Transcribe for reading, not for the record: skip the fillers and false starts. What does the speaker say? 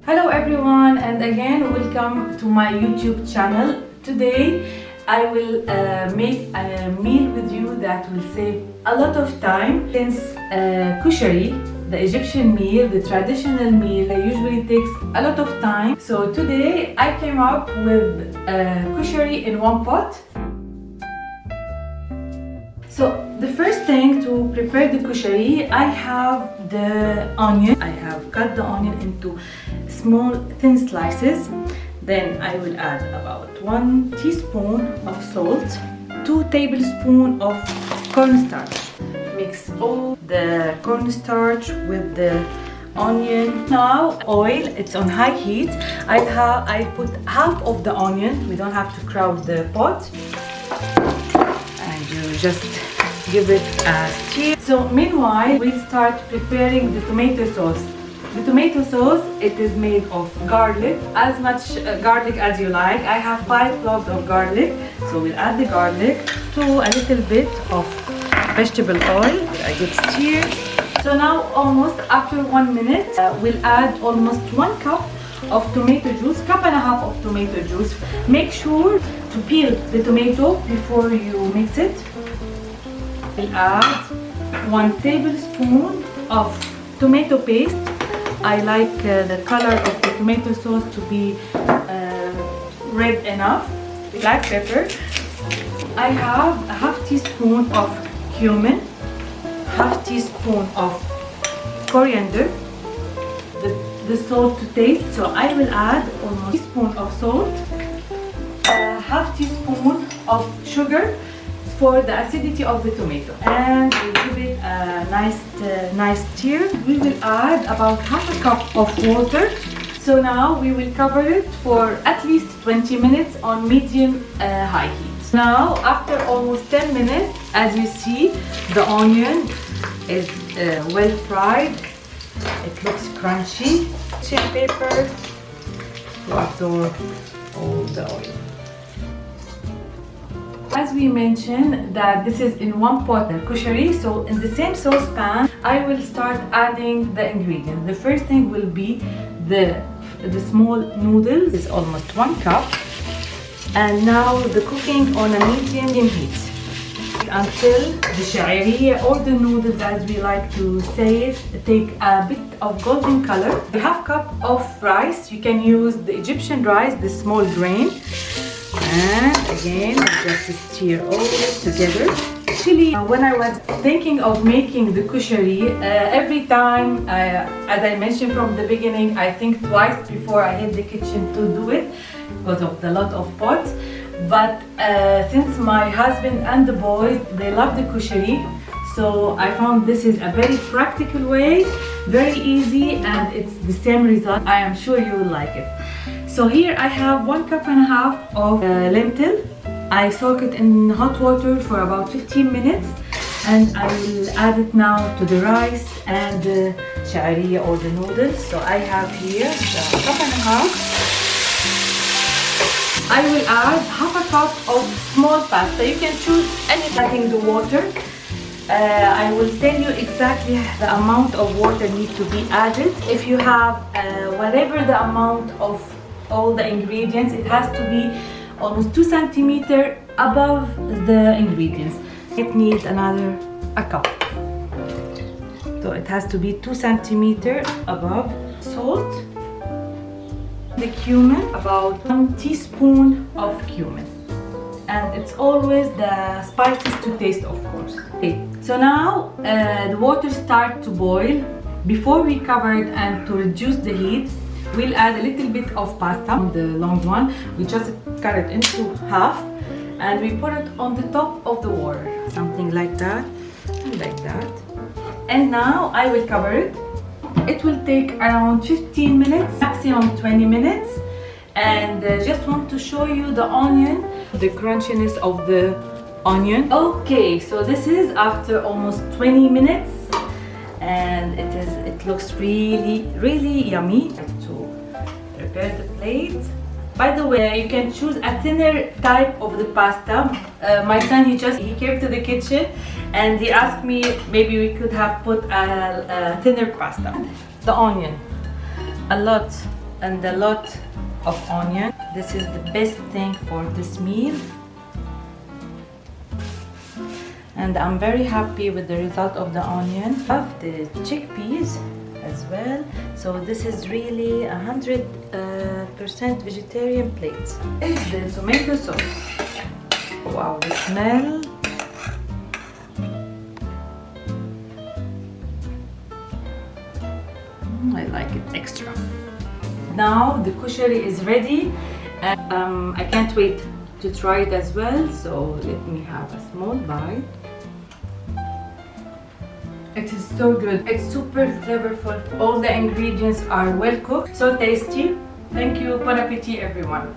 Hello everyone, and again welcome to my YouTube channel. Today I will make a meal with you that will save a lot of time, since Koshary, the Egyptian meal, the traditional meal, usually takes a lot of time. So today I came up with Koshary in one pot. So the first thing to prepare the Koshary, I have the onion. I have cut the onion into small thin slices. Then I will add about 1 teaspoon of salt, 2 tablespoons of cornstarch. Mix all the cornstarch with the onion. Now oil, it's on high heat. I put half of the onion. We don't have to crowd the pot. And you just give it a stir. So meanwhile, we'll start preparing the tomato sauce. The tomato sauce, it is made of garlic, as much garlic as you like. I have 5 cloves of garlic, so we'll add the garlic to a little bit of vegetable oil. I get stir. So now, almost after 1 minute, we'll add almost 1 cup of tomato juice, cup and a half of tomato juice. Make sure to peel the tomato before you mix it. We'll add 1 tablespoon of tomato paste. I like the color of the tomato sauce to be red enough. Black pepper. I have a half teaspoon of cumin, half teaspoon of coriander, the salt to taste. So I will add almost a teaspoon of salt, half teaspoon of sugar for the acidity of the tomato, and we'll give it a nice stir. We will add about half a cup of water. So now we will cover it for at least 20 minutes on medium high heat. Now after almost 10 minutes, as you see, the onion is well fried. It looks crunchy. Chili paper to absorb all the oil. As we mentioned that this is in one pot Koshary, so in the same saucepan I will start adding the ingredients. The first thing will be the small noodles. It's almost 1 cup, and now the cooking on a medium heat until the sha'iriyya, or the noodles as we like to say it, take a bit of golden color. A half cup of rice. You can use the Egyptian rice, the small grain. And again, just stir all it together. Actually, when I was thinking of making the Koshary, every time, as I mentioned from the beginning, I think twice before I hit the kitchen to do it because of the lot of pots. But since my husband and the boys, they love the Koshary, so I found this is a very practical way, very easy, and it's the same result. I am sure you will like it. So here I have 1 cup and a half of lentil. I soak it in hot water for about 15 minutes, and I will add it now to the rice and the sha'iriyya or the noodles. So I have here the cup and a half. I will add half a cup of small pasta. You can choose anything. Adding the water. I will tell you exactly the amount of water need to be added. If you have whatever the amount of all the ingredients, it has to be almost 2 centimeters above the ingredients. It needs a cup. So it has to be 2 centimeters above. Salt. The cumin, about 1 teaspoon of cumin. And it's always the spices to taste, of course. Okay. So now the water starts to boil. Before we cover it and to reduce the heat, we'll add a little bit of pasta, the long one. We just cut it into half and we put it on the top of the water. Something like that and like that. And now I will cover it. It will take around 15 minutes, maximum 20 minutes. And just want to show you the onion, the crunchiness of the onion. Okay, so this is after almost 20 minutes. And it looks really yummy. To prepare the plate. By the way, you can choose a thinner type of the pasta. My son, he came to the kitchen and he asked me maybe we could have put a thinner pasta. The onion, a lot and a lot of onion. This is the best thing for this meal. And I'm very happy with the result of the onion. I have the chickpeas as well. So this is really 100% vegetarian plate. This is the tomato sauce. Wow, the smell. I like it extra. Now the koshary is ready. I can't wait to try it as well. So let me have a small bite. It is so good. It's super flavorful. All the ingredients are well cooked. So tasty. Thank you. Bon appetit, everyone.